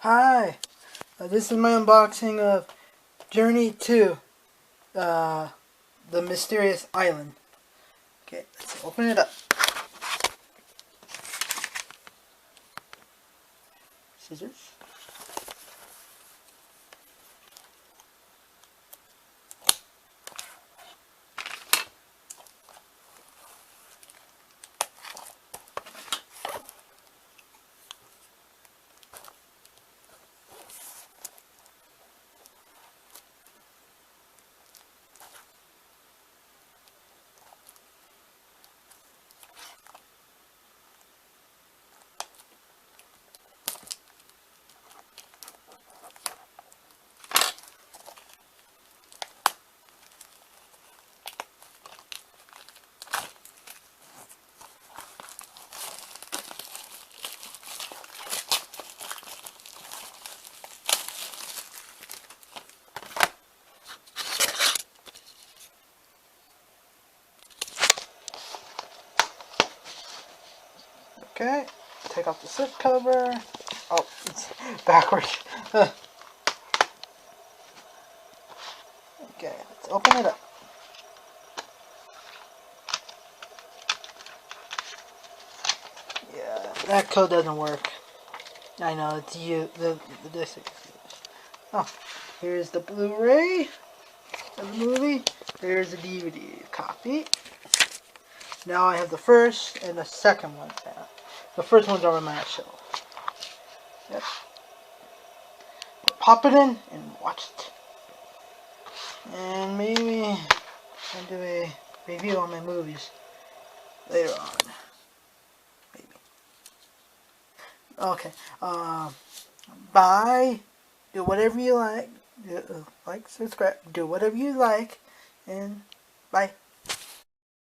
Hi, this is my unboxing of Journey to the Mysterious Island. Okay, let's open it up. Scissors. Okay, take off the slip cover. Oh, it's backwards. Okay, let's open it up. Yeah, that code doesn't work. I know, it's you, the disc. Oh, here's the Blu-ray of the movie. Here's the DVD copy. Now I have the first and the second one. The first one's on my shelf. Yep. Pop it in and watch it. And maybe I'll do a review on my movies later on. Maybe. Okay. Bye. Do whatever you like. Like, subscribe. Do whatever you like. And bye.